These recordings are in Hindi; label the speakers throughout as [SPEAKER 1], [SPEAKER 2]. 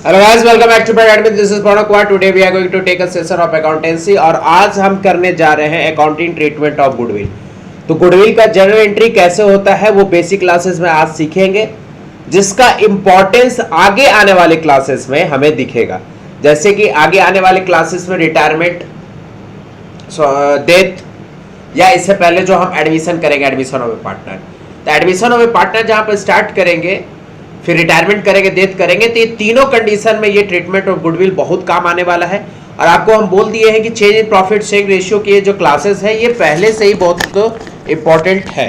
[SPEAKER 1] Hello guys, welcome back to Admin. This is Pranav Kumar. Today we are going to take a session of accountancy और आज हम करने जा रहे हैं अकाउंटिंग ट्रीटमेंट ऑफ गुडविल। तो गुडविल का जनरल एंट्री कैसे होता है वो बेसिक क्लासेस में आज सीखेंगे, जिसका इंपॉर्टेंस आगे आने वाले क्लासेस में हमें दिखेगा। जैसे कि आगे आने वाले क्लासेस में रिटायरमेंट, डेथ या इससे पहले जो हम एडमिशन करेंगे, एडमिशन ऑफ ए पार्टनर, तो एडमिशन ऑफ ए पार्टनर जहां पर स्टार्ट करेंगे, फिर रिटायरमेंट करेंगे, डेथ करेंगे, तो ये तीनों कंडीशन में ये ट्रीटमेंट ऑफ गुडविल बहुत काम आने वाला है। और आपको हम बोल दिए हैं कि change in profit sharing ratio के जो क्लासेस है ये पहले से ही बहुत इंपॉर्टेंट है।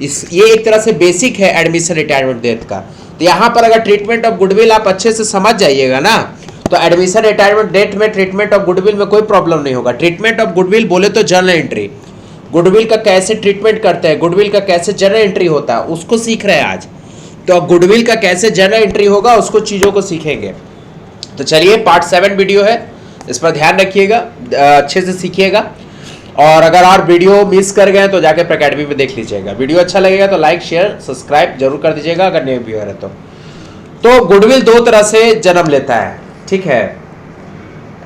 [SPEAKER 1] ये एक तरह से बेसिक है एडमिशन, रिटायरमेंट, डेथ का। तो यहाँ पर अगर ट्रीटमेंट ऑफ गुडविल आप अच्छे से समझ जाइएगा ना, तो एडमिशन, रिटायरमेंट, डेथ में ट्रीटमेंट ऑफ गुडविल में कोई प्रॉब्लम नहीं होगा। ट्रीटमेंट ऑफ गुडविल बोले तो जर्नल एंट्री, गुडविल का कैसे ट्रीटमेंट करते हैं, गुडविल का कैसे जर्नल एंट्री होता है उसको सीख रहे हैं आज। तो गुडविल का कैसे जर्नल एंट्री होगा उसको चीज़ों को सीखेंगे। तो चलिए, पार्ट 7 वीडियो है, इस पर ध्यान रखिएगा, अच्छे से सीखिएगा। और अगर और वीडियो मिस कर गए तो जाके अकेडमी में देख लीजिएगा। वीडियो अच्छा लगेगा तो लाइक, शेयर, सब्सक्राइब जरूर कर दीजिएगा अगर नए व्यूअर है तो गुडविल दो तरह से जन्म लेता है, ठीक है।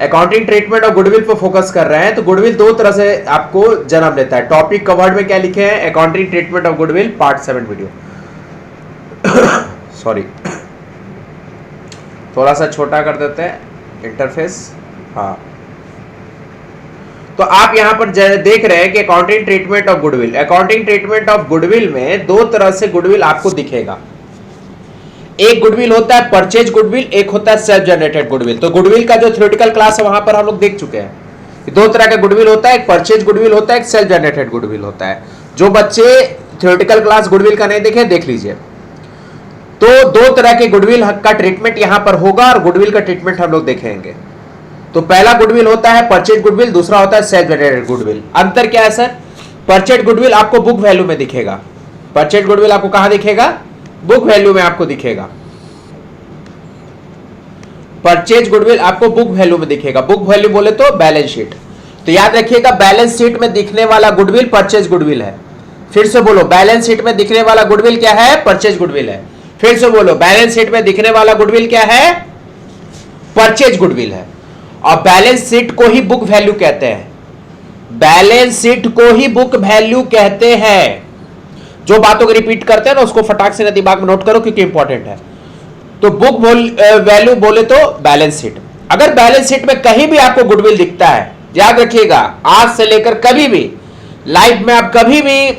[SPEAKER 1] अकाउंटिंग ट्रीटमेंट और गुडविल पर फोकस कर रहे हैं, तो गुडविल दो तरह से आपको जन्म लेता है। टॉपिक कवर्ड में क्या लिखे हैं, accounting treatment of goodwill part 7 video. Sorry, थोड़ा सा छोटा कर देते हैं इंटरफेस। हाँ, तो आप यहां पर देख रहे हैं कि accounting treatment of goodwill, accounting treatment of goodwill में दो तरह से गुडविल आपको दिखेगा। एक गुडविल होता है परचेज गुडविल, एक होता है सेल्फ जनरेटेड गुडविल। तो गुडविल का जो थ्योरेटिकल क्लास है वहां पर हम लोग देख चुके हैं। दो तरह का गुडविल होता है, एक परचेज गुडविल होता है, एक सेल्फ जनरेटेड गुडविल होता है। जो बच्चे थ्योरेटिकल क्लास गुडविल का नहीं देखे, देख लीजिए। तो दो तरह के गुडविल का ट्रीटमेंट यहां पर होगा और गुडविल का ट्रीटमेंट हम लोग देखेंगे। तो पहला गुडविल होता है परचेज गुडविल, दूसरा होता है सेल्फ जनरेटेड गुडविल। अंतर क्या है सर? परचेज गुडविल आपको बुक वैल्यू में दिखेगा। परचेज गुडविल आपको कहां दिखेगा? बुक वैल्यू में आपको दिखेगा। परचेज गुडविल आपको बुक वैल्यू में दिखेगा। बुक वैल्यू बोले तो बैलेंस शीट। तो याद रखिएगा, बैलेंस शीट में दिखने वाला गुडविल परचेज गुडविल है। फिर से बोलो, बैलेंस शीट में दिखने वाला गुडविल क्या है? परचेज गुडविल है। फिर से बोलो, बैलेंस शीट में दिखने वाला गुडविल क्या है? परचेज गुडविल है। और बैलेंस शीट को ही बुक वैल्यू कहते हैं। बैलेंस शीट को ही बुक वैल्यू कहते हैं। जो बातों को रिपीट करते हैं ना उसको फटाक से दिमाग में नोट करो क्योंकि इंपॉर्टेंट है। तो बुक वैल्यू बोले तो बैलेंस शीट। अगर बैलेंस शीट में कहीं भी आपको गुडविल दिखता है, याद रखिएगा, आज से लेकर कभी भी लाइफ में आप कभी भी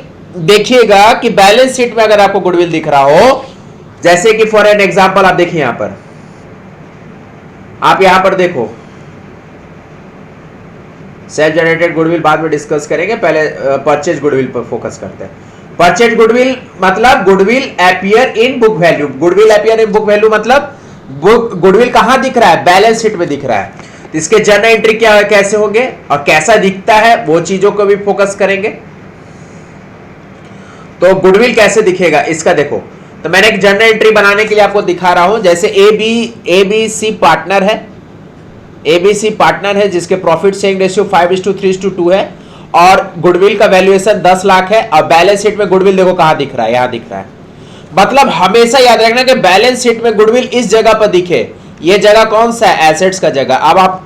[SPEAKER 1] देखिएगा कि बैलेंस शीट में अगर आपको गुडविल दिख रहा हो, जैसे कि फॉर एन एग्जांपल आप देखिए, यहां पर आप यहां पर देखो, सेल्फ जनरेटेड गुडविल बाद में डिस्कस करेंगे, पहले परचेज गुडविल पर फोकस करते हैं। परचेज गुडविल मतलब goodwill appear in book value. Goodwill appear in book value मतलब गुडविल कहां दिख रहा है? बैलेंस शीट में दिख रहा है। तो इसके जर्नल एंट्री क्या कैसे होंगे और कैसा दिखता है वो चीजों को भी फोकस करेंगे। तो गुडविल कैसे दिखेगा इसका देखो। तो मैंने एक जर्नल एंट्री बनाने के लिए आपको दिखा रहा हूं। जैसे एबीसी पार्टनर है, एबीसी पार्टनर है जिसके प्रॉफिट शेयरिंग रेशियो 5:3:2 है और गुडविल का वैल्यूएशन 10 लाख है। और बैलेंस शीट में गुडविल देखो कहां दिख रहा है, यहां दिख रहा है। मतलब हमेशा याद रखना कि बैलेंस शीट में गुडविल इस जगह पर दिखे। यह जगह कौन सा है? एसेट्स का जगह। अब आप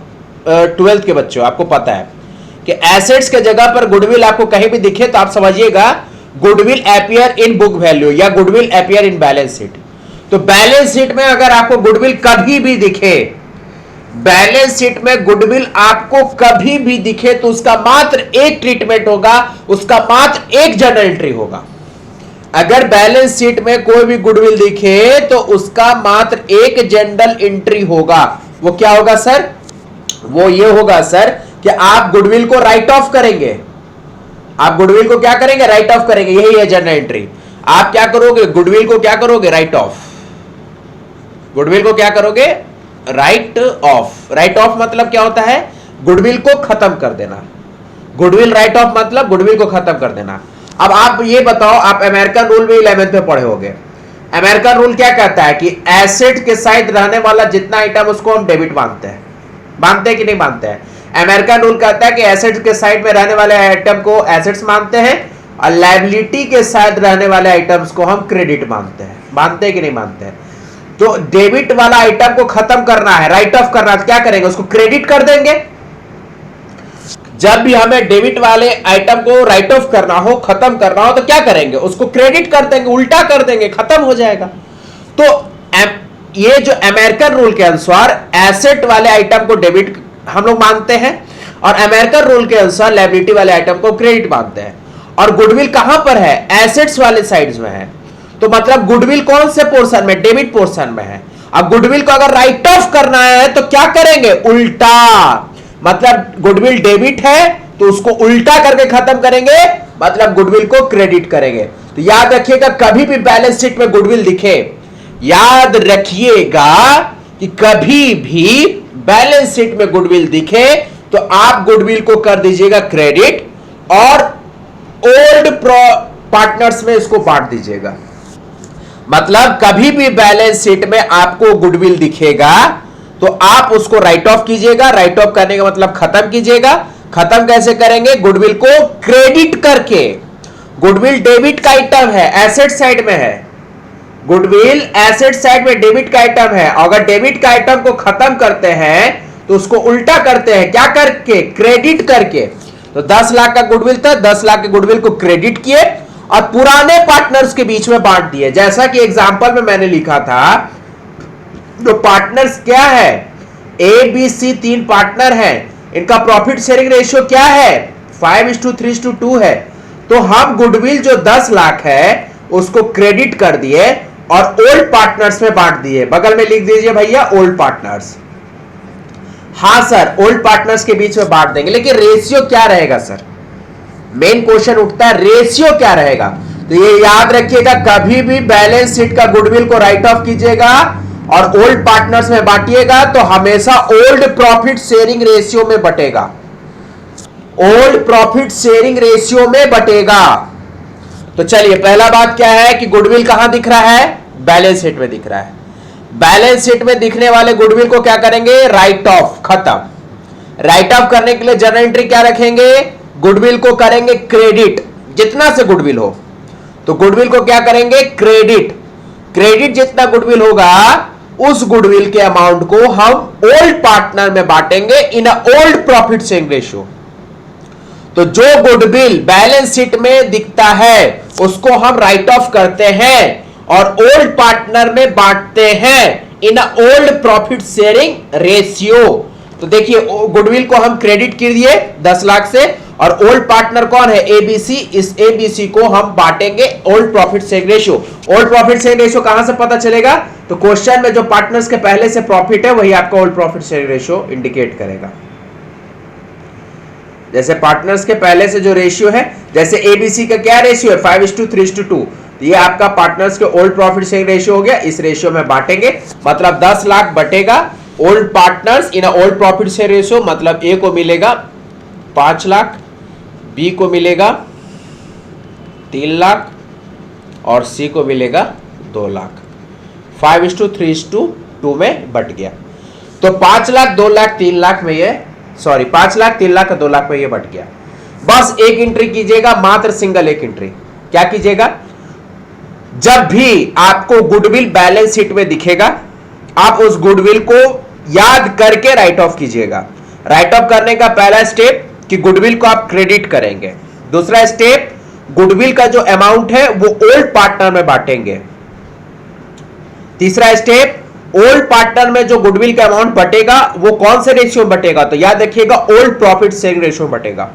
[SPEAKER 1] 12th के बच्चों, आपको पता है कि एसेट्स के जगह पर गुडविल आपको कहीं भी दिखे तो आप समझिएगा goodwill appear in book value या goodwill appear in balance sheet. तो बैलेंस शीट में अगर आपको गुडविल कभी भी दिखे, बैलेंस शीट में गुडविल आपको कभी भी दिखे तो उसका मात्र एक ट्रीटमेंट होगा, उसका मात्र एक जर्नल एंट्री होगा। अगर बैलेंस शीट में कोई भी गुडविल दिखे तो उसका मात्र एक जर्नल एंट्री होगा। वो क्या होगा सर? वो ये होगा सर कि आप गुडविल को राइट ऑफ करेंगे। आप गुडविल को क्या करेंगे? राइट ऑफ करेंगे। यही है जर्नल एंट्री। आप क्या करोगे? गुडविल को क्या करोगे? Right of. गुडविल को क्या करोगे? Right of. राइट ऑफ मतलब क्या होता है? गुडविल को खत्म कर देना। गुडविल राइट ऑफ मतलब गुडविल को खत्म कर देना। अब आप ये बताओ, आप अमेरिकन रूल भी 11th में पढ़े होंगे। अमेरिकन रूल क्या कहता है कि एसेट के साथ रहने वाला जितना आइटम उसको हम डेबिट मानते हैं। मानते हैं कि नहीं मानते हैं? अमेरिकन रूल कहता है कि एसेट्स के साइड में रहने वाले आइटम को एसेट्स मानते हैं और लायबिलिटी के साथ रहने वाले आइटम्स को हम क्रेडिट मानते हैं। मानते हैं कि नहीं मानते हैं? तो डेबिट वाला आइटम को खत्म करना है, राइट ऑफ करना है, तो क्या करेंगे, उसको क्रेडिट कर देंगे। जब भी हमें डेबिट वाले आइटम को राइट ऑफ करना हो, खत्म करना हो, तो क्या करेंगे, उसको क्रेडिट कर देंगे, उल्टा कर देंगे, खत्म हो जाएगा। तो ये जो अमेरिकन रूल के अनुसार एसेट वाले आइटम को डेबिट हम लोग मानते हैं और अमेरिकन रूल के अनुसार लायबिलिटी वाले आइटम को क्रेडिट मानते हैं। और गुडविल कहां पर है, एसेट्स वाले साइड्स में है। तो मतलब गुडविल कौन से पोर्शन में, डेबिट पोर्शन में है। अब गुडविल को अगर राइट ऑफ करना है तो क्या करेंगे, उल्टा। मतलब गुडविल डेबिट है तो उसको उल्टा करके खत्म करेंगे, मतलब गुडविल को क्रेडिट करेंगे। तो याद रखिएगा, कभी भी बैलेंस शीट में गुडविल दिखे, याद रखिएगा कि कभी भी बैलेंस शीट में गुडविल दिखे तो आप गुडविल को कर दीजिएगा क्रेडिट और ओल्ड पार्टनर्स में इसको बांट दीजिएगा। मतलब कभी भी बैलेंस शीट में आपको गुडविल दिखेगा तो आप उसको राइट ऑफ कीजिएगा। राइट ऑफ करने का मतलब खत्म कीजिएगा। खत्म कैसे करेंगे, गुडविल को क्रेडिट करके। गुडविल डेबिट का आइटम है, एसेट साइड में है। गुडविल एसेट साइड में डेबिट का आइटम है। अगर डेबिट का आइटम को खत्म करते हैं तो उसको उल्टा करते हैं, क्या करके, क्रेडिट करके। तो 10 लाख का गुडविल था, 10 लाख के गुडविल को क्रेडिट किए और पुराने पार्टनर्स के बीच में बांट दिए। जैसा कि एग्जांपल में मैंने लिखा था, जो पार्टनर्स क्या है, ए बी सी 3 पार्टनर हैं, इनका प्रॉफिट शेयरिंग रेशियो क्या है, 5:3:2 है। तो हम गुडविल जो 10 लाख है उसको क्रेडिट कर दिए और ओल्ड पार्टनर्स में बांट दिए। बगल में लिख दीजिए भैया ओल्ड पार्टनर्स। हां सर, ओल्ड पार्टनर्स के बीच में बांट देंगे, लेकिन रेशियो क्या रहेगा सर, मेन क्वेश्चन उठता है, रेशियो क्या रहेगा। तो ये याद रखिएगा, कभी भी बैलेंस शीट का गुडविल को राइट ऑफ कीजिएगा और ओल्ड पार्टनर्स में बांटिएगा तो हमेशा ओल्ड प्रॉफिट शेयरिंग रेशियो में बटेगा, ओल्ड प्रॉफिट शेयरिंग रेशियो में बटेगा। तो चलिए, पहला बात क्या है कि गुडविल कहां दिख रहा है, बैलेंस शीट में दिख रहा है। बैलेंस शीट में दिखने वाले गुडविल को क्या करेंगे, राइट ऑफ, खत्म। राइट ऑफ करने के लिए जर्नल एंट्री क्या रखेंगे, गुडविल को करेंगे क्रेडिट, जितना से गुडविल हो तो गुडविल को क्या करेंगे, क्रेडिट। क्रेडिट जितना गुडविल होगा उस गुडविल के अमाउंट को हम ओल्ड पार्टनर में बांटेंगे in a old profit sharing ratio. तो जो गुडविल बैलेंस शीट में दिखता है उसको हम राइट ऑफ करते हैं और ओल्ड पार्टनर में बांटते हैं in a old profit sharing ratio. तो देखिए, गुडविल को हम क्रेडिट कर दिए 10 लाख से और ओल्ड पार्टनर कौन है, एबीसी। इस एबीसी को हम बांटेंगे old profit sharing ratio. Old profit sharing ratio कहां से पता चलेगा, तो क्वेश्चन में जो पार्टनर्स के पहले से प्रॉफिट है वही आपका old profit sharing ratio indicate करेगा। जैसे पार्टनर्स के पहले से जो रेशियो है, जैसे एबीसी का क्या रेशियो है, 5:3:2, ये आपका पार्टनर्स के ओल्ड प्रॉफिट शेयरिंग रेशियो हो गया। इस रेशियो में बांटेंगे, मतलब 10 लाख बटेगा old partners in old profit sharing ratio. मतलब ए को मिलेगा 5 लाख, बी को मिलेगा 3 लाख और सी को मिलेगा 2 लाख। 5:3:2 में बट गया। तो 5 लाख, 2 लाख, 3 लाख में ये, सॉरी 5 लाख, 3 लाख, 2 लाख में ये बट गया। बस एक एंट्री कीजिएगा, मात्र सिंगल एक एंट्री। क्या कीजिएगा, जब भी आपको गुडविल बैलेंस शीट में दिखेगा आप उस गुडविल को याद करके राइट ऑफ कीजिएगा। राइट ऑफ करने का पहला स्टेप कि गुडविल को आप क्रेडिट करेंगे। दूसरा स्टेप, गुडविल का जो अमाउंट है वो ओल्ड पार्टनर में बांटेंगे। तीसरा स्टेप, ओल्ड पार्टनर में जो गुडविल का अमाउंट बटेगा वो कौन से रेशियो में बटेगा, तो याद रखिएगा ओल्ड प्रॉफिट शेयरिंग रेशियो बटेगा।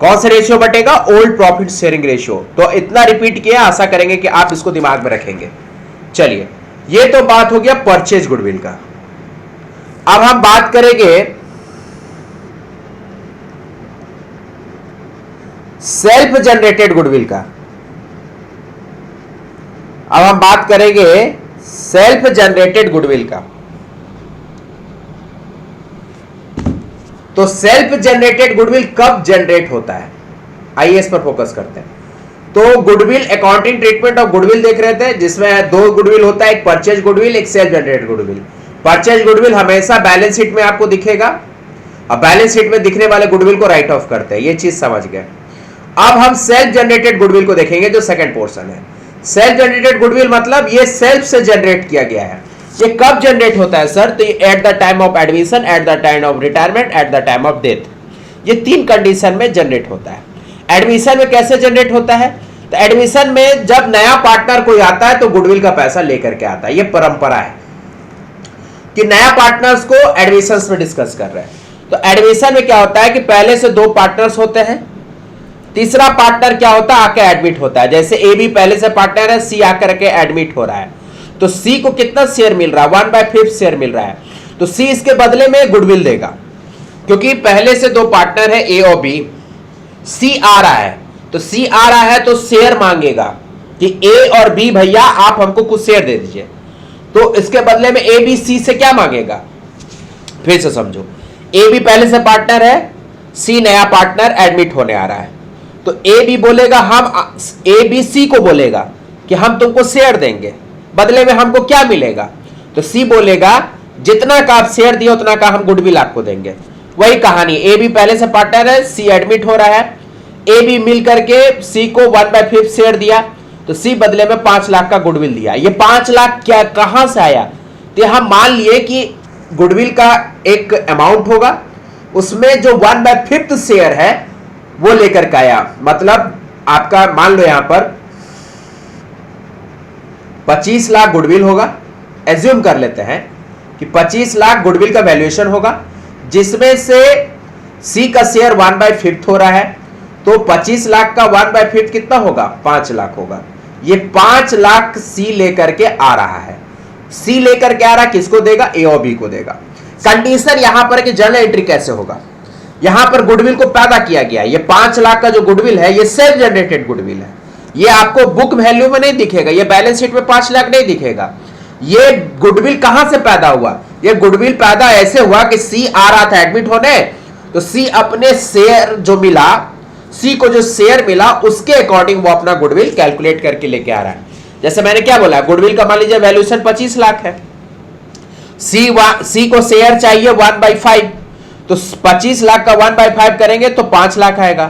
[SPEAKER 1] कौन से रेशियो बटेगा, ओल्ड प्रॉफिट शेयरिंग रेशियो। तो इतना रिपीट किया, आशा करेंगे कि आप इसको दिमाग में रखेंगे। चलिए, ये तो बात हो गया परचेज गुडविल का। अब हम बात करेंगे सेल्फ जनरेटेड गुडविल का। अब हम बात करेंगे सेल्फ जनरेटेड गुडविल का। तो सेल्फ जनरेटेड गुडविल कब जनरेट होता है, आइए इस पर फोकस करते हैं। तो goodwill, accounting treatment of goodwill देख रहे थे, जिसमें 2 गुडविल होता है, एक परचेज गुडविल, एक self generated goodwill. Purchase goodwill हमेशा बैलेंस शीट में आपको दिखेगा और बैलेंस शीट में दिखने वाले गुडविल को राइट ऑफ करते हैं। ये चीज समझ गए। अब हम सेल्फ जनरेटेड गुडविल को देखेंगे, जो सेकंड पोर्शन है। सेल्फ जनरेटेड गुडविल मतलब ये सेल्फ से जनरेट किया गया है। ये कब जनरेट होता है सर? तो ये at the time of admission, at the time of retirement, at the time of death, ये 3 कंडीशन में जनरेट होता है। एडमिशन में कैसे जनरेट होता है? तो एडमिशन में जब नया पार्टनर कोई आता है तो गुडविल का पैसा लेकर के आता है। ये परंपरा है कि नया पार्टनर्स को एडमिशन में डिस्कस कर रहे हैं। तो एडमिशन में क्या होता है कि पहले से 2 पार्टनर्स होते हैं, तीसरा पार्टनर क्या होता है? आके एडमिट होता है। जैसे ए बी पहले से पार्टनर है, सी आकर के एडमिट हो रहा है, तो सी को कितना शेयर मिल रहा है? 1/5 शेयर मिल रहा है। तो सी इसके बदले में गुडविल देगा, क्योंकि पहले से 2 पार्टनर है ए और बी, सी आ रहा है, तो सी आ रहा है तो शेयर मांगेगा कि ए और बी भैया आप हमको कुछ शेयर दे दीजिए। तो इसके बदले में ए बी सी से क्या मांगेगा? फिर से समझो, ए बी पहले से पार्टनर है, सी नया पार्टनर एडमिट होने आ रहा है, तो ए बी बोलेगा, हम ए बी सी को बोलेगा कि हम तुमको शेयर देंगे, बदले में हमको क्या मिलेगा? तो सी बोलेगा जितना का आप शेयर दिए उतना का हम गुडविल आपको देंगे। वही कहानी, ए बी पहले से पार्टनर है, सी एडमिट हो रहा है, ए बी मिल करके सी को 1/5 शेयर दिया, तो सी बदले में 5 लाख का गुडविल दिया। ये 5 लाख क्या कहां से आया? तो हम मान लिए कि गुडविल का एक अमाउंट होगा, उसमें जो 1/5 शेयर है वो लेकर के आया। मतलब आपका मान लो यहां पर 25 लाख गुडविल होगा, एज्यूम कर लेते हैं कि 25 लाख गुडविल का वैल्यूएशन होगा, जिसमें से सी का शेयर 1/5 हो रहा है, तो 25 लाख का 1/5 कितना होगा? 5 लाख होगा। ये 5 लाख सी लेकर के आ रहा है। सी लेकर के आ रहा है, किसको देगा? ए और बी को देगा। कंडीशन यहां पर कि जर्नल एंट्री कैसे होगा? यहां पर गुडविल को पैदा किया गया। ये 5 लाख का जो गुडविल है ये सेल्फ जनरेटेड गुडविल है। ये आपको बुक वैल्यू में नहीं दिखेगा, ये बैलेंस शीट में 5 लाख नहीं दिखेगा। ये गुडविल कहां से पैदा हुआ? ये गुडविल पैदा ऐसे हुआ कि सी आ रहा था एडमिट होने, तो सी अपने शेयर जो मिला, सी को जो शेयर मिला उसके अकॉर्डिंग वो अपना गुडविल कैलकुलेट करके लेके आ रहा है। जैसे मैंने क्या बोला, गुडविल का मान लीजिए वैल्यूएशन 25 लाख है, सी को शेयर चाहिए 1/5, तो 25 लाख का 1/5 करेंगे तो 5 लाख आएगा।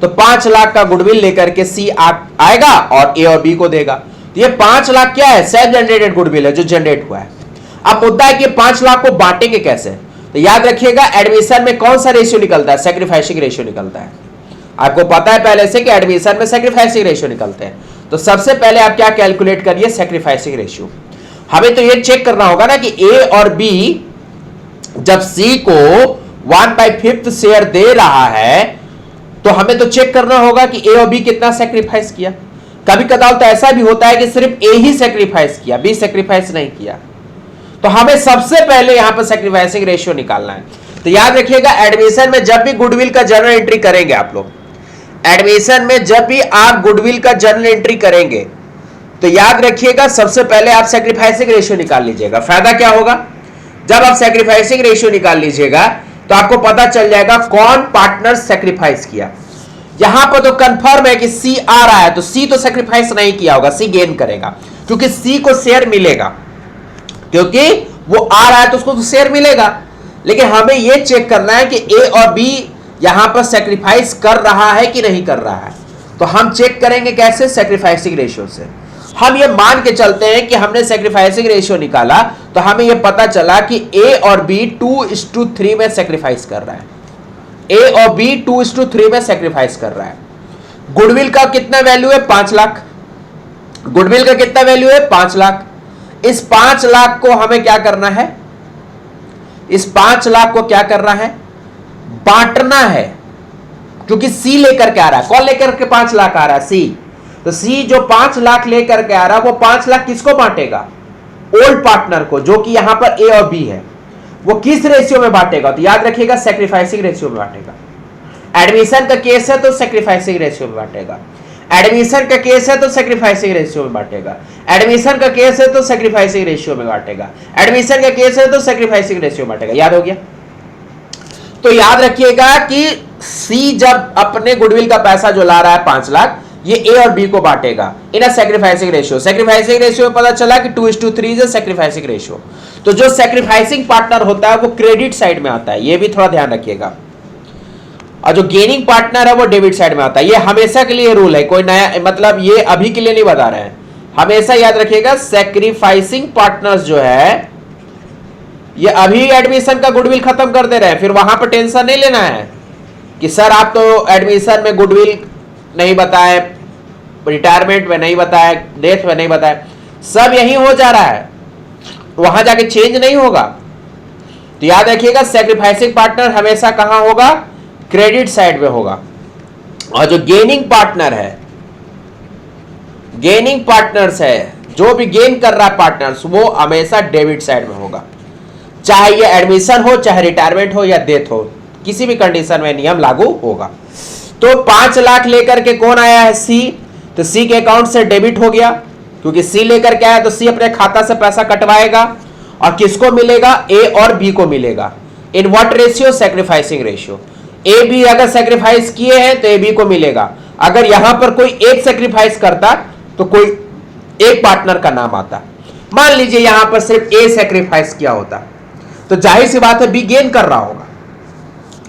[SPEAKER 1] तो 5 लाख का गुडविल लेकर के सी आएगा और ए और बी को देगा। तो ये 5 लाख क्या है? सेल्फ जनरेटेड गुडविल है जो जनरेट हुआ है। अब मुद्दा है कि 5 लाख को बांटेंगे कैसे? तो याद रखिएगा, एडमिशन में कौन सा रेशियो निकलता है? सैक्रिफाइसिंग रेशियो निकलता है। आपको पता है पहले से कि एडमिशन में सैक्रिफाइसिंग रेशियो निकलते हैं। तो सबसे पहले आप क्या कैलकुलेट करिए? Sacrificing ratio. हमें तो ये चेक करना होगा ना कि ए और बी जब सी को 1/5 शेयर दे रहा है, तो हमें तो चेक करना होगा कि ए और बी कितना सैक्रिफाइस किया। कभी कदाल तो ऐसा भी होता है कि सिर्फ ए ही सैक्रिफाइस किया, बी सैक्रिफाइस नहीं किया। तो हमें सबसे पहले यहां पर सैक्रिफाइसिंग रेशियो निकालना है। तो याद रखिएगा, एडमिशन में जब भी गुडविल का जर्नल एंट्री करेंगे आप लोग, एडमिशन में जब भी आप गुडविल का जर्नल एंट्री करेंगे तो याद रखिएगा सबसे पहले आप सैक्रिफाइसिंग रेशियो निकाल लीजिएगा। फायदा क्या होगा? जब आप सैक्रिफाइसिंग रेशियो निकाल लीजिएगा तो आपको पता चल जाएगा कौन पार्टनर सैक्रिफाइस किया। यहां पर तो कंफर्म है कि सी आ रहा है, तो सी तो सैक्रिफाइस नहीं किया होगा, सी गेन करेगा, क्योंकि सी को शेयर मिलेगा, क्योंकि वो आ रहा है तो उसको तो शेयर मिलेगा। लेकिन हमें यह चेक करना है कि ए और बी यहां पर सैक्रिफाइस कर रहा है कि नहीं कर रहा है। तो हम चेक करेंगे कैसे? सैक्रिफाइसिंग रेशियो से। हम ये मान के चलते हैं कि हमने सैक्रिफाइसिंग रेशियो निकाला, तो हमें ये पता चला कि ए और बी 2:3 में सैक्रिफाइस कर रहा है। ए और बी 2:3 में सैक्रिफाइस कर रहा है। गुडविल का कितना वैल्यू है? 5 लाख। गुडविल का कितना वैल्यू है? 5 लाख। इस 5 लाख को हमें क्या करना है? इस 5 लाख को क्या करना है? बांटना है, क्योंकि सी लेकर के आ रहा है। कौन लेकर के 5 लाख आ रहा है? सी। तो सी जो 5 लाख लेकर के आ रहा है वो 5 लाख किसको बांटेगा? ओल्ड पार्टनर को, जो कि यहां पर ए और बी है। वो किस रेशियो में बांटेगा? तो याद रखिएगा सैक्रिफाइसिंग रेशियो में बांटेगा। एडमिशन का केस है तो सैक्रिफाइसिंग रेशियो में बांटेगा। एडमिशन का केस है तो सैक्रिफाइसिंग रेशियो में बांटेगा। एडमिशन का केस है तो सैक्रिफाइसिंग रेशियो में बांटेगा। एडमिशन का केस है तो सैक्रिफाइसिंग रेशियो में बांटेगा। याद हो गया? तो याद रखिएगा कि सी जब अपने गुडविल का पैसा जो ला रहा है 5 लाख, ये ए और बी को बांटेगा इन अ सैक्रिफाइसिंग रेशियो। सैक्रिफाइसिंग रेशियो में पता चला कि 2:3 इज अ सैक्रिफाइसिंग रेशियो। तो जो सैक्रिफाइसिंग पार्टनर होता है वो क्रेडिट साइड में आता है, ये भी थोड़ा ध्यान रखिएगा। और जो गेनिंग पार्टनर है वो डेबिट साइड में आता है। ये हमेशा के लिए रूल है, कोई नया मतलब ये अभी के लिए नहीं बता रहे हैं, हमेशा याद रखिएगा सैक्रिफाइसिंग पार्टनर्स जो है ये अभी एडमिशन का गुडविल खत्म कर दे रहे हैं, फिर वहां पर टेंशन नहीं लेना है कि सर आप तो एडमिशन में गुडविल नहीं बताए, रिटायरमेंट में नहीं बताए, डेथ में नहीं बताए, सब यही हो जा रहा है, वहां जाके चेंज नहीं होगा। तो याद रखिएगा सैक्रिफाइसिंग पार्टनर हमेशा कहां होगा, क्रेडिट साइड में होगा, और जो गेनिंग पार्टनर है, गेनिंग पार्टनर्स है, जो भी गेन कर रहा है पार्टनर्स, वो हमेशा डेबिट साइड में होगा, चाहे ये एडमिशन हो, चाहे रिटायरमेंट हो या डेथ हो, किसी भी कंडीशन में नियम लागू होगा। तो 5 लाख लेकर के कौन आया है, सी, तो सी के अकाउंट से डेबिट हो गया, क्योंकि सी लेकर के आया तो सी अपने खाता से पैसा कटवाएगा, और किसको मिलेगा, ए और बी को मिलेगा। In what ratio, sacrificing ratio. A B अगर सैक्रिफाइस किए हैं तो ए बी को मिलेगा, अगर यहां पर कोई एक सैक्रिफाइस करता तो कोई एक पार्टनर का नाम आता। मान लीजिए यहां पर सिर्फ ए सैक्रिफाइस किया होता तो जाहिर सी बात है बी गेन कर रहा होगा,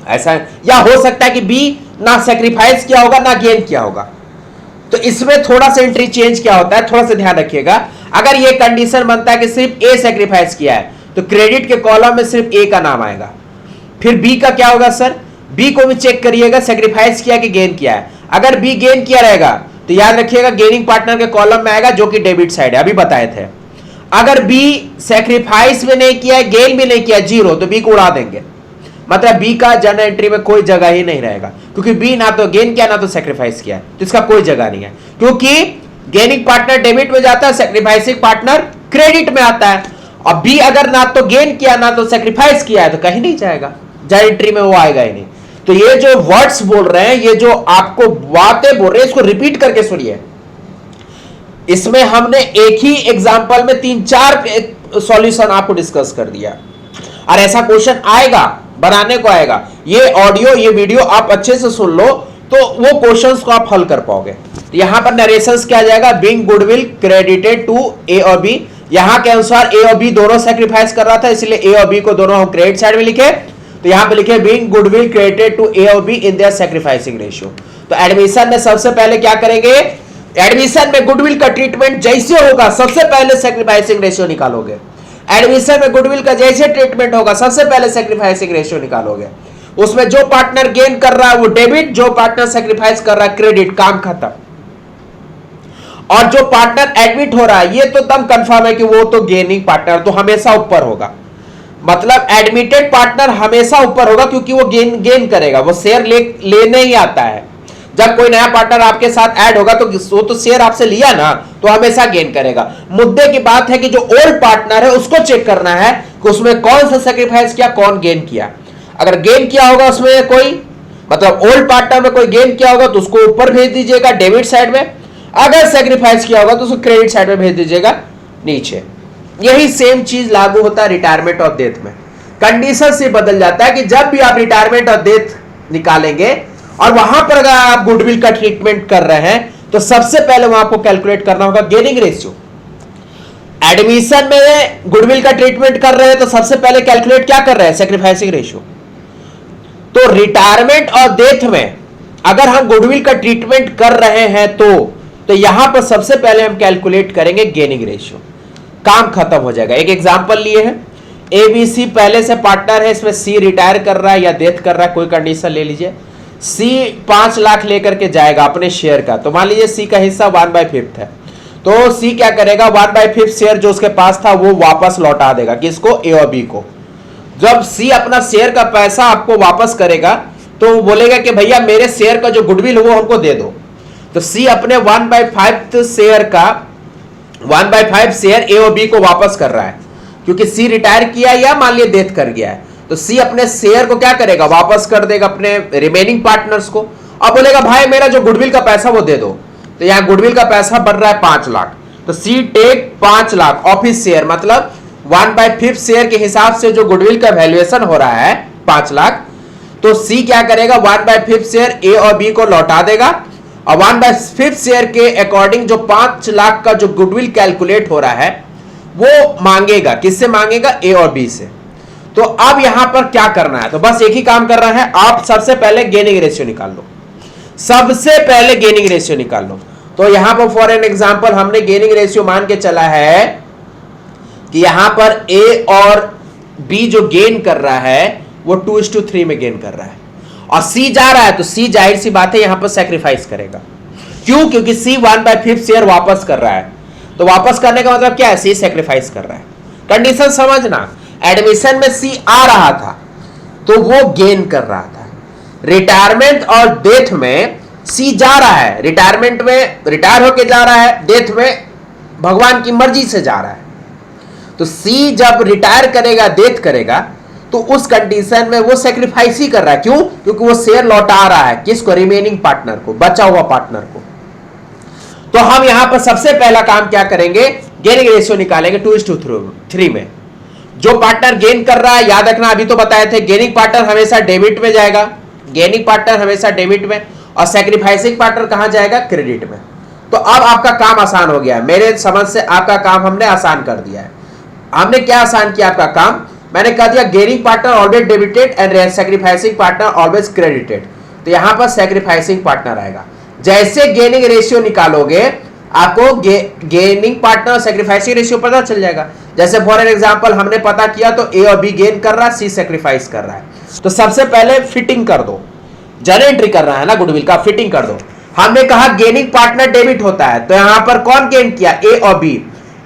[SPEAKER 1] ऐसा, या हो सकता है कि बी ना सैक्रिफाइस किया होगा ना गेन किया होगा। तो इसमें थोड़ा सा एंट्री चेंज क्या होता है, थोड़ा सा ध्यान रखिएगा। अगर ये कंडीशन बनता है कि सिर्फ ए सैक्रिफाइस किया है तो क्रेडिट के कॉलम में सिर्फ ए का नाम आएगा। फिर बी का क्या होगा सर, बी को भी चेक करिएगा सैक्रिफाइस किया कि गेन किया है। अगर बी गेन किया रहेगा तो याद रखिएगा गेनिंग पार्टनर के कॉलम में आएगा, जो कि डेबिट साइड है, अभी बताए थे। अगर बी सैक्रिफाइस भी नहीं किया है, गेन भी नहीं किया, जीरो, तो बी को उड़ा देंगे, मतलब बी का जर्नल एंट्री में कोई जगह ही नहीं रहेगा, क्योंकि बी ना तो गेन किया ना तो सैक्रिफाइस किया, तो इसका कोई जगह नहीं है, क्योंकि गेनिंग पार्टनर डेबिट में जाता है, सैक्रिफाइसिंग पार्टनर क्रेडिट में आता है। और बी अगर ना तो गेन किया ना तो सैक्रिफाइस किया है तो कहीं नहीं जाएगा, जर्नल एंट्री में वो आएगा ही नहीं। तो ये जो वर्ड्स बोल रहे हैं, ये जो आपको बातें बोल रहे हैं, इसको रिपीट करके सुनिए। इसमें हमने एक ही एग्जांपल में 3-4 सॉल्यूशन आपको डिस्कस कर दिया, और ऐसा क्वेश्चन आएगा, बनाने को आएगा। ये ऑडियो, ये वीडियो आप अच्छे से सुन लो तो वो क्वेश्चंस को आप हल कर पाओगे। तो यहां पर नरेशंस क्या जाएगा, बीइंग गुडविल क्रेडिटेड टू ए और बी। यहां के अनुसार ए और बी दोनों सैक्रिफाइस कर रहा था, इसलिए ए और बी को दोनों हम क्रेडिट साइड में लिखे। तो यहां पे लिखे बीइंग गुडविल क्रेडिटेड टू ए और be in their sacrificing ratio. तो एडमिशन में सबसे पहले क्या करेंगे, एडमिशन में गुडविल का ट्रीटमेंट जैसे होगा सबसे पहले सैक्रिफाइसिंग रेशियो निकालोगे। एडमिशन में गुडविल का जैसे ट्रीटमेंट होगा सबसे पहले सैक्रिफाइसिंग रेशियो निकालोगे। उसमें जो पार्टनर गेन कर रहा है वो डेबिट, जो पार्टनर सैक्रिफाइस कर रहा है क्रेडिट, काम खत्म। और जो पार्टनर एडमिट हो रहा है ये तो तब कंफर्म है कि वो तो गेनिंग पार्टनर, तो हमेशा ऊपर होगा, मतलब एडमिटेड पार्टनर हमेशा ऊपर होगा, क्योंकि वो गेन करेगा, वो शेयर लेने ही आता है। जब कोई नया पार्टनर आपके साथ ऐड होगा तो वो तो शेयर आपसे लिया ना, तो हमेशा गेन करेगा। मुद्दे की बात है कि जो ओल्ड पार्टनर है उसको चेक करना है कि उसमें कौन सा सैक्रिफाइस किया, कौन गेन किया। अगर गेन किया होगा उसमें कोई, मतलब ओल्ड पार्टनर में कोई गेन किया होगा तो उसको ऊपर भेज दीजिएगा डेबिट साइड में, अगर सैक्रिफाइस किया होगा तो उसको क्रेडिट साइड में भेज दीजिएगा नीचे। यही सेम चीज लागू होता है रिटायरमेंट और डेथ में। कंडीशन से बदल जाता है कि जब भी आप रिटायरमेंट और डेथ निकालेंगे और वहां पर अगर आप गुडविल का ट्रीटमेंट कर रहे हैं तो सबसे पहले वहां आपको कैलकुलेट करना होगा गेनिंग रेशियो। एडमिशन में गुडविल का ट्रीटमेंट कर रहे हैं तो सबसे पहले कैलकुलेट क्या कर रहे हैं, सैक्रिफाइसिंग रेशियो। तो रिटायरमेंट और डेथ में अगर हम गुडविल का ट्रीटमेंट कर रहे हैं तो यहां पर सबसे पहले हम कैलकुलेट करेंगे गेनिंग रेशियो, काम खत्म हो जाएगा। एक एग्जांपल लिए हैं, ए बी सी पहले से पार्टनर है, इसमें सी रिटायर कर रहा है या डेथ कर रहा है, कोई कंडीशन ले लीजिए। सी 5 लाख लेकर के जाएगा अपने शेयर का, तो मान लीजिए सी का हिस्सा 1/5 है, तो सी क्या करेगा, 1/5 शेयर जो उसके पास था वो वापस लौटा देगा, किसको, ए और बी को। जब सी अपना शेयर का पैसा आपको वापस करेगा तो वो बोलेगा कि भैया मेरे शेयर का जो गुडविल है वो हमको दे दो। तो सी अपने 1/5 शेयर का 1/5 शेयर ए और बी को वापस कर रहा है, क्योंकि सी रिटायर किया या मान लिया डेथ कर गया है, तो सी अपने शेयर को क्या करेगा, वापस कर देगा अपने रिमेनिंग पार्टनर्स को। अब बोलेगा भाई मेरा जो गुडविल का पैसा वो दे दो, तो यहां गुडविल का पैसा बढ़ रहा है 5 लाख, तो C take 5 lakh of his share, मतलब 1/5 शेयर के हिसाब से जो गुडविल का वैल्यूएशन हो रहा है 5 लाख, तो सी क्या करेगा, 1/5 शेयर ए और बी को लौटा देगा, और 1/5 शेयर के अकॉर्डिंग जो 5 लाख का जो गुडविल कैलकुलेट हो रहा है वो मांगेगा, किससे मांगेगा, ए और बी से। तो अब यहां पर क्या करना है, तो बस एक ही काम कर रहा है, आप सबसे पहले गेनिंग रेशियो निकाल लो, सबसे पहले गेनिंग रेशियो निकाल लो। तो यहां पर फॉर एन एग्जांपल हमने गेनिंग रेशियो मान के चला है कि यहां पर ए और बी जो गेन कर रहा है वो 2:3 में गेन कर रहा है, और सी जा रहा है तो सी जाहिर सी बात है यहां पर सैक्रिफाइस करेगा। क्यों? क्योंकि सी 1/5 शेयर वापस कर रहा है, तो वापस करने का मतलब क्या है? सी सैक्रिफाइस कर रहा है। कंडीशन समझना, एडमिशन में सी आ रहा था तो वो गेन कर रहा था, रिटायरमेंट और डेथ में सी जा रहा है, रिटायरमेंट में रिटायर होके जा रहा है, डेथ में भगवान की मर्जी से जा रहा है। तो सी जब रिटायर करेगा, डेथ करेगा, तो उस कंडीशन में वो सैक्रिफाइस ही कर रहा है। क्यों? क्योंकि वो शेयर लौटा रहा है किसको? रिमेनिंग पार्टनर को, बचा हुआ पार्टनर को। तो हम यहां पर सबसे पहला काम क्या करेंगे? गेनिंग रेशियो निकालेंगे 2:3 में। जो पार्टनर गेन कर रहा है, याद रखना अभी तो बताए थे, गेनिंग पार्टनर हमेशा डेबिट में जाएगा, गेनिंग पार्टनर हमेशा डेबिट में, और सैक्रिफाइसिंग पार्टनर कहां जाएगा? क्रेडिट में। तो अब आपका काम आसान हो गया है, मेरे समझ से आपका काम हमने आसान कर दिया है। हमने क्या आसान किया आपका काम? मैंने कह दिया gaining partner always debited and sacrificing partner always credited. तो यहां पर सैक्रिफाइसिंग पार्टनर आएगा। जैसे गेनिंग रेशियो निकालोगे आपको गेनिंग पार्टनर और सैक्रिफाइसिंग रेशियो पता चल जाएगा। जैसे फॉर एन एग्जांपल हमने पता किया तो ए और बी गेन कर रहा है, सी सैक्रिफाइस कर रहा है। तो सबसे पहले फिटिंग कर दो, जर्नल एंट्री कर रहा है ना गुडविल का, फिटिंग कर दो। हमने कहा गेनिंग पार्टनर डेबिट होता है, तो यहां पर कौन गेन किया? ए और बी।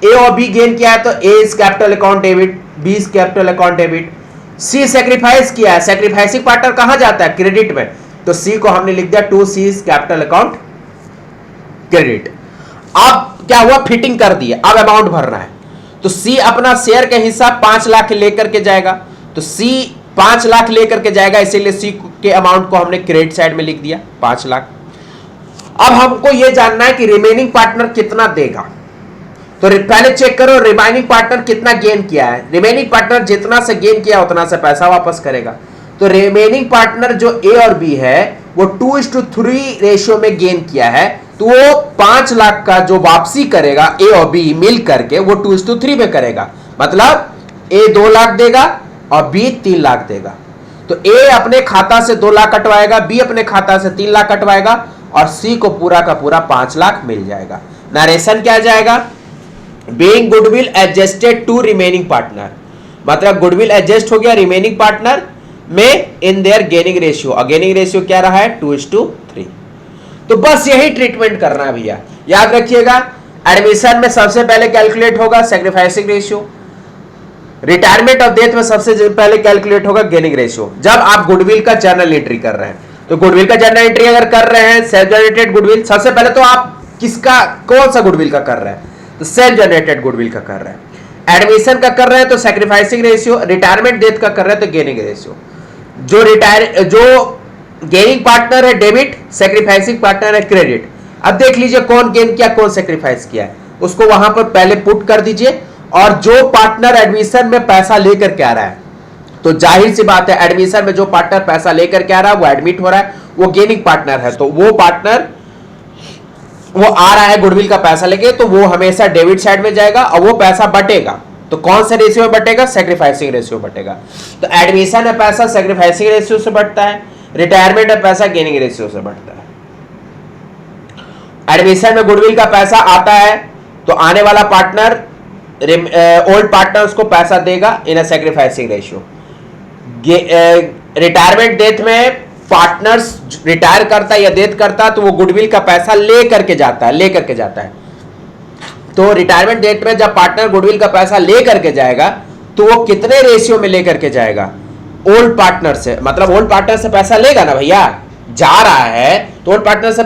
[SPEAKER 1] ए और बी गेन किया है तो A is capital account debit, B is capital account debit. C sacrifice किया है, सैक्रिफाइसिंग पार्टनर कहां जाता है? क्रेडिट में। तो सी को हमने लिख दिया 2C is capital account credit. अब क्या हुआ? फिटिंग कर दी, अब अमाउंट भरना है। तो सी अपना शेयर का हिस्सा 5 लाख लेकर के जाएगा, तो सी 5 लाख लेकर के जाएगा, इसीलिए सी के अमाउंट को हमने क्रेडिट साइड में लिख दिया 5 लाख। अब हमको यह जानना है कि रिमेनिंग पार्टनर कितना देगा। तो पहले चेक करो रिमेनिंग पार्टनर कितना गेन किया है। रिमेनिंग पार्टनर जितना से गेन किया उतना से पैसा वापस करेगा। तो रिमेनिंग पार्टनर जो ए और बी है वो 2:3 रेशियो में गेन किया है, तो वो 5 लाख का जो वापसी करेगा ए और बी मिल करके वो 2:3 में करेगा। मतलब ए 2 लाख देगा और बी 3 लाख देगा। तो ए अपने खाता से 2 लाख कटवाएगा, बी अपने खाता से 3 लाख कटवाएगा, और सी को पूरा का पूरा 5 लाख मिल जाएगा। नरेशन क्या जाएगा? Being goodwill adjusted to remaining partner, मतलब गुडविल एडजस्ट हो गया रिमेनिंग पार्टनर में इन देयर गेनिंग रेशियो, और गेनिंग रेशियो क्या रहा है? 2:3। तो बस यही ट्रीटमेंट करना है भैया, याद रखिएगा। एडमिशन में सबसे पहले कैलकुलेट होगा सैक्रिफाइसिंग रेशियो, रिटायरमेंट और डेथ में सबसे पहले कैलकुलेट होगा गेनिंग रेशियो। जब आप गुडविल का जर्नल एंट्री कर रहे हैं, तो गुडविल का जर्नल एंट्री अगर कर रहे हैं सेल्फ जनरेटेड गुडविल, सबसे पहले तो आप किसका, कौन सा गुडविल का कर रहे हैं? तो सेल्फ जनरेटेड गुडविल का कर रहे हैं। एडमिशन का कर रहे हैं तो सैक्रिफाइसिंग रेशियो, रिटायरमेंट डेथ का कर रहे हैं तो गेनिंग रेशियो। जो गेनिंग पार्टनर है डेबिट, सैक्रिफाइसिंग पार्टनर है क्रेडिट। अब देख लीजिए कौन गेन किया कौन सैक्रिफाइस किया है, उसको वहां पर पहले पुट कर दीजिए। और जो पार्टनर एडमिशन में पैसा लेकर के आ रहा है, तो जाहिर सी बात है एडमिशन में जो पार्टनर पैसा लेकर के आ रहा है वो एडमिट हो रहा है, वो गेनिंग पार्टनर है। तो वो पार्टनर वो आ रहा है गुडविल का पैसा लेके, तो वो हमेशा डेबिट साइड में जाएगा और वो पैसा बटेगा। तो कौन से रेशियो में बटेगा? Sacrificing ratio बटेगा। तो एडमिशन में पैसा सैक्रिफाइसिंग रेशियो से बढ़ता है, रिटायरमेंट में पैसा गेनिंग रेशियो से बढ़ता है। एडमिशन में गुडविल का पैसा आता है तो आने वाला पार्टनर ओल्ड पार्टनर उसको पैसा देगा इन अ सैक्रिफाइसिंग रेशियो। रिटायरमेंट डेथ में पार्टनर्स रिटायर करता है या डेथ करता है तो वो गुडविल का पैसा लेकर के जाता है। तो रिटायरमेंट डेट में जब पार्टनर गुडविल का पैसा लेकर के जाएगा तो वो कितने रेशियो में लेकर के जाएगा? ओल्ड पार्टनर से, मतलब ओल्ड पार्टनर से पैसा लेगा ना भैया, जा रहा है तो ओल्ड पार्टनर से